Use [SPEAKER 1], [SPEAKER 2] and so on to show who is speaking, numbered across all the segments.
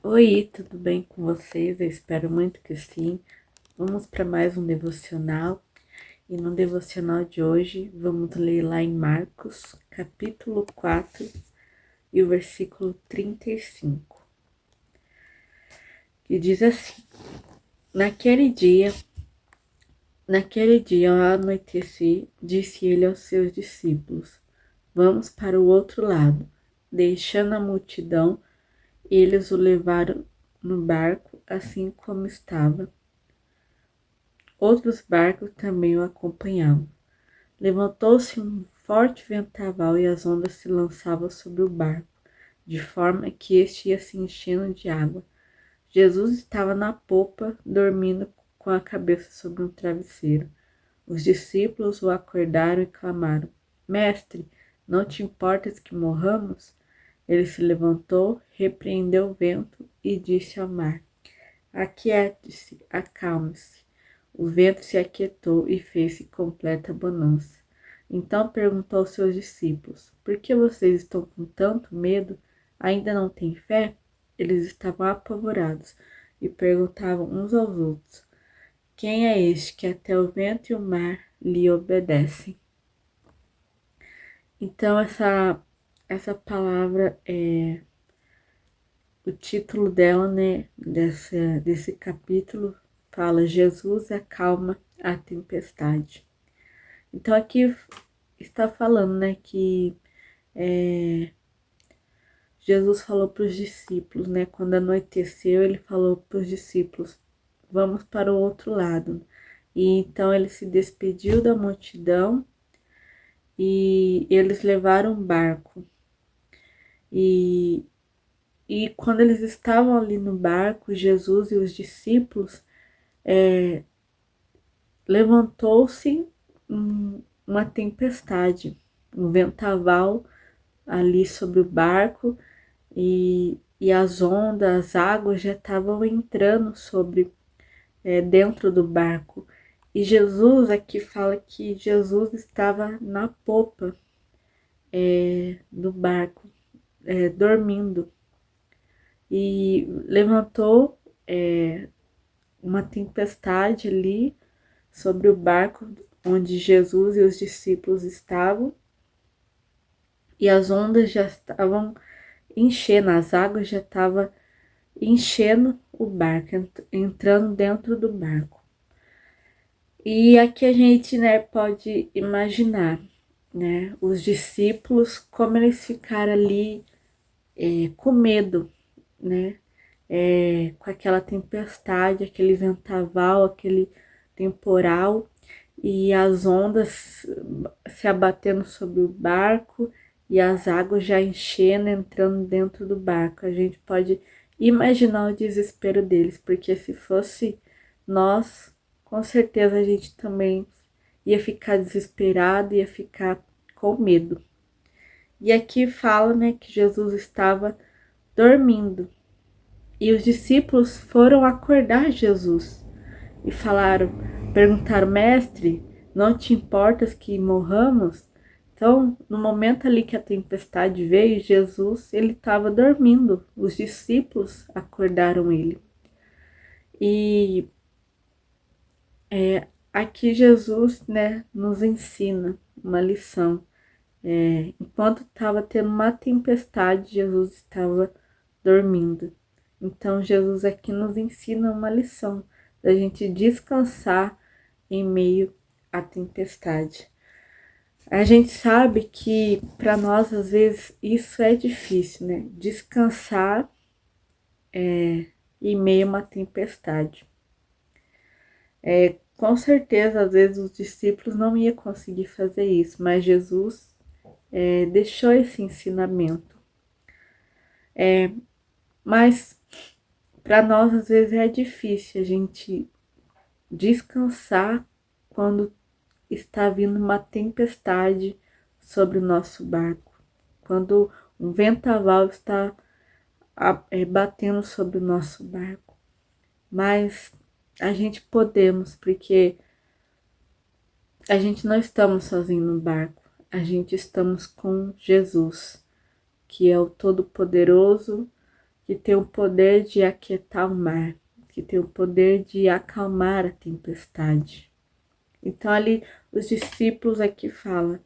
[SPEAKER 1] Oi, tudo bem com vocês? Eu espero muito que sim. Vamos para mais um devocional. E no devocional de hoje, vamos ler lá em Marcos, capítulo 4 e o versículo 35, que diz assim: Naquele dia ao anoitecer, disse ele aos seus discípulos: Vamos para o outro lado. Deixando a multidão, eles o levaram no barco, assim como estava. Outros barcos também o acompanhavam. Levantou-se um forte vendaval e as ondas se lançavam sobre o barco, de forma que este ia se enchendo de água. Jesus estava na popa, dormindo com a cabeça sobre um travesseiro. Os discípulos o acordaram e clamaram: Mestre, não te importas que morramos? Ele se levantou, repreendeu o vento e disse ao mar: Aquiete-se, acalme-se. O vento se aquietou e fez-se completa bonança. Então perguntou aos seus discípulos: Por que vocês estão com tanto medo? Ainda não têm fé? Eles estavam apavorados e perguntavam uns aos outros: Quem é este que até o vento e o mar lhe obedecem? Então essa palavra o título dela, né, desse capítulo fala: Jesus acalma a tempestade. Então aqui está falando, né, que Jesus falou para os discípulos, né, quando anoiteceu, ele falou para os discípulos: vamos para o outro lado. E então ele se despediu da multidão e eles levaram um barco. E, e quando eles estavam ali no barco, Jesus e os discípulos, levantou-se uma tempestade, um vendaval ali sobre o barco e as ondas, as águas já estavam entrando sobre dentro do barco. E Jesus aqui fala que Jesus estava na popa do barco, dormindo, e levantou uma tempestade ali sobre o barco onde Jesus e os discípulos estavam, e as ondas já estavam enchendo, as águas já estavam enchendo o barco, entrando dentro do barco. E aqui a gente, né, pode imaginar, né, os discípulos, como eles ficaram ali com medo, né, com aquela tempestade, aquele vendaval, aquele temporal, e as ondas se abatendo sobre o barco e as águas já enchendo, entrando dentro do barco. A gente pode imaginar o desespero deles, porque se fosse nós, com certeza a gente também ia ficar desesperado, ia ficar com medo. E aqui fala, né, que Jesus estava dormindo. E os discípulos foram acordar Jesus e perguntaram: Mestre, não te importas que morramos? Então, no momento ali que a tempestade veio, Jesus, ele estava dormindo. Os discípulos acordaram ele. E aqui Jesus, né, nos ensina uma lição. Enquanto estava tendo uma tempestade, Jesus estava dormindo. Então, Jesus aqui nos ensina uma lição, da gente descansar em meio à tempestade. A gente sabe que para nós, às vezes, isso é difícil, né? Descansar em meio a uma tempestade. Com certeza, às vezes, os discípulos não iam conseguir fazer isso, mas Jesus deixou esse ensinamento. Mas para nós, às vezes, é difícil a gente descansar quando está vindo uma tempestade sobre o nosso barco, quando um vendaval está batendo sobre o nosso barco. Mas a gente podemos, porque a gente não estamos sozinhos no barco, a gente estamos com Jesus, que é o Todo-Poderoso, que que tem o poder de aquietar o mar, que tem o poder de acalmar a tempestade. Então ali os discípulos aqui falam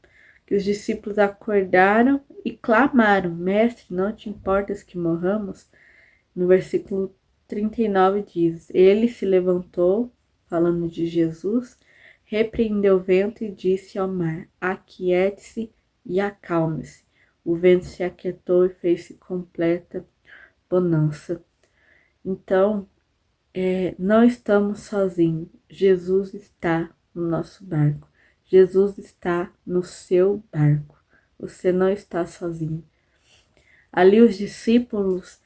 [SPEAKER 1] que os discípulos acordaram e clamaram: Mestre, não te importas que morramos? No versículo 39 diz: Ele se levantou, falando de Jesus, repreendeu o vento e disse ao mar: Aquiete-se e acalme-se. O vento se aquietou e fez-se completa bonança. Então, não estamos sozinhos. Jesus está no nosso barco. Jesus está no seu barco. Você não está sozinho. Ali os discípulos,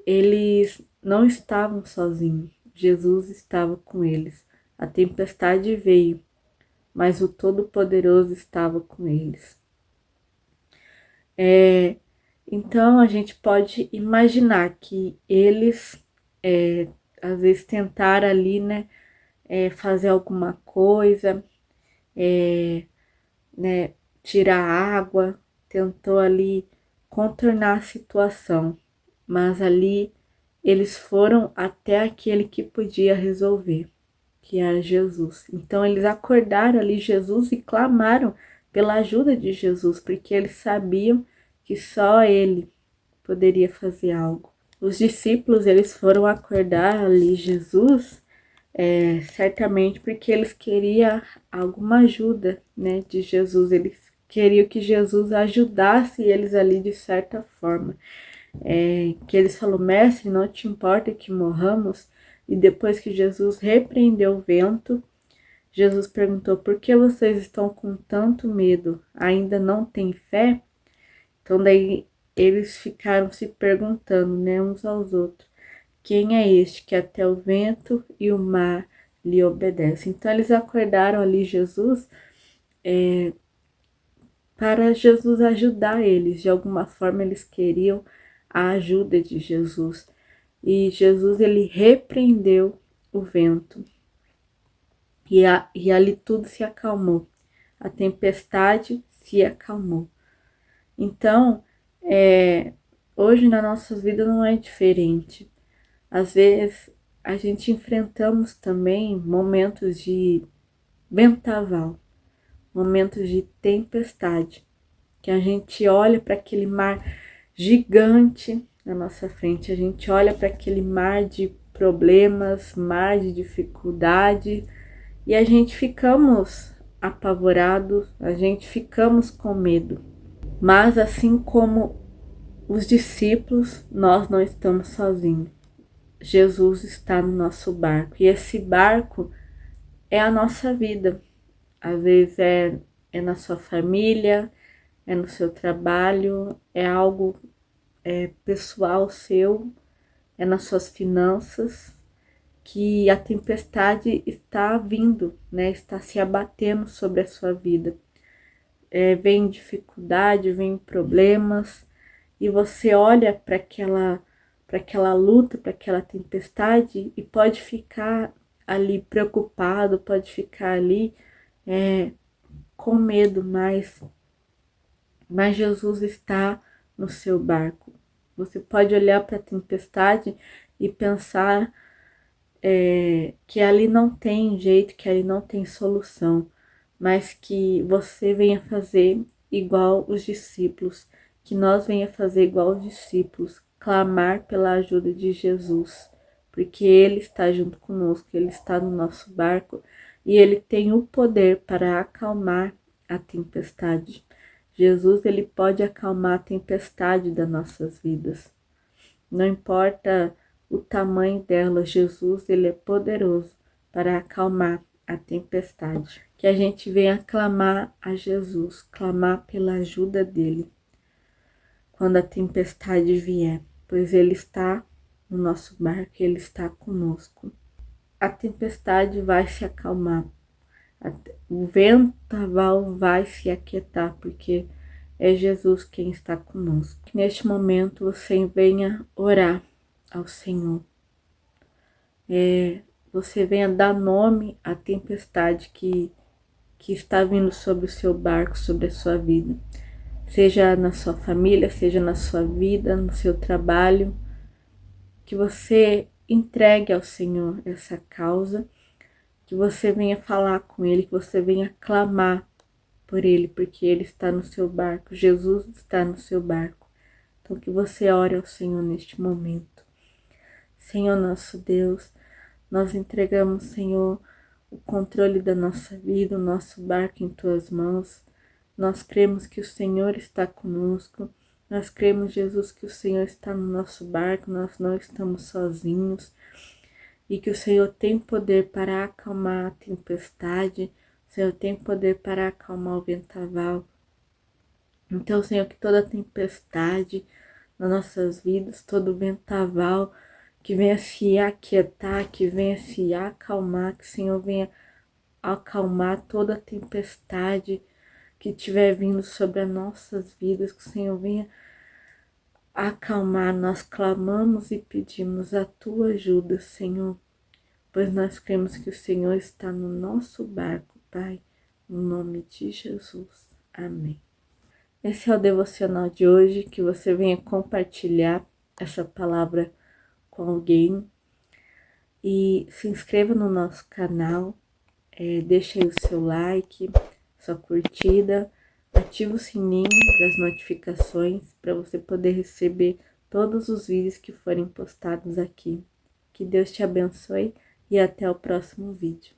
[SPEAKER 1] eles não estavam sozinhos. Jesus estava com eles. A tempestade veio, mas o Todo-Poderoso estava com eles. Então, a gente pode imaginar que eles, às vezes, tentaram ali, né, fazer alguma coisa, né, tirar água, tentou ali contornar a situação, mas ali eles foram até aquele que podia resolver, que era Jesus. Então eles acordaram ali Jesus e clamaram pela ajuda de Jesus, porque eles sabiam que só ele poderia fazer algo. Os discípulos, eles foram acordar ali Jesus, certamente porque eles queriam alguma ajuda, né, de Jesus. Eles queriam que Jesus ajudasse eles ali de certa forma. Que eles falaram: Mestre, não te importa que morramos? E depois que Jesus repreendeu o vento, Jesus perguntou: por que vocês estão com tanto medo? Ainda não têm fé? Então daí eles ficaram se perguntando, né, uns aos outros: quem é este que até o vento e o mar lhe obedecem? Então eles acordaram ali Jesus, para Jesus ajudar eles. De alguma forma eles queriam a ajuda de Jesus. E Jesus, ele repreendeu o vento. E ali tudo se acalmou. A tempestade se acalmou. Então, hoje na nossa vida não é diferente. Às vezes a gente enfrentamos também momentos de vendaval, momentos de tempestade, que a gente olha para aquele mar gigante na nossa frente, a gente olha para aquele mar de problemas, mar de dificuldade, e a gente ficamos apavorados, a gente ficamos com medo. Mas assim como os discípulos, nós não estamos sozinhos. Jesus está no nosso barco, e esse barco é a nossa vida. Às vezes é na sua família, é no seu trabalho, é algo pessoal seu, é nas suas finanças, que a tempestade está vindo, né? Está se abatendo sobre a sua vida. Vem dificuldade, vem problemas, e você olha para aquela luta, para aquela tempestade, e pode ficar ali preocupado, pode ficar ali com medo, mas Jesus está no seu barco. Você pode olhar para a tempestade e pensar que ali não tem jeito, que ali não tem solução, mas que você venha fazer igual os discípulos, que nós venha fazer igual os discípulos, clamar pela ajuda de Jesus, porque Ele está junto conosco, Ele está no nosso barco e Ele tem o poder para acalmar a tempestade. Jesus, Ele pode acalmar a tempestade das nossas vidas. Não importa o tamanho dela, Jesus, Ele é poderoso para acalmar a tempestade. Que a gente venha clamar a Jesus, clamar pela ajuda dEle quando a tempestade vier, pois Ele está no nosso barco, Ele está conosco. A tempestade vai se acalmar, o vendaval vai se aquietar, porque é Jesus quem está conosco. Que neste momento você venha orar ao Senhor. Você venha dar nome à tempestade que está vindo sobre o seu barco, sobre a sua vida. Seja na sua família, seja na sua vida, no seu trabalho. que você entregue ao Senhor essa causa, que você venha falar com Ele, que você venha clamar por Ele, porque Ele está no seu barco, Jesus está no seu barco. Então que você ore ao Senhor neste momento. Senhor nosso Deus, nós entregamos, Senhor, o controle da nossa vida, o nosso barco em Tuas mãos. Nós cremos que o Senhor está conosco. Nós cremos, Jesus, que o Senhor está no nosso barco, nós não estamos sozinhos. E que o Senhor tem poder para acalmar a tempestade, o Senhor tem poder para acalmar o vendaval. Então, Senhor, que toda tempestade nas nossas vidas, todo vendaval, que venha se aquietar, que venha se acalmar, que o Senhor venha acalmar toda a tempestade que estiver vindo sobre as nossas vidas, que o Senhor venha acalmar. Nós clamamos e pedimos a Tua ajuda, Senhor, pois nós cremos que o Senhor está no nosso barco, Pai, no nome de Jesus. Amém. Esse é o devocional de hoje, que você venha compartilhar essa palavra com alguém e se inscreva no nosso canal, deixa aí o seu like, sua curtida, ativa o sininho das notificações para você poder receber todos os vídeos que forem postados aqui. Que Deus te abençoe e até o próximo vídeo.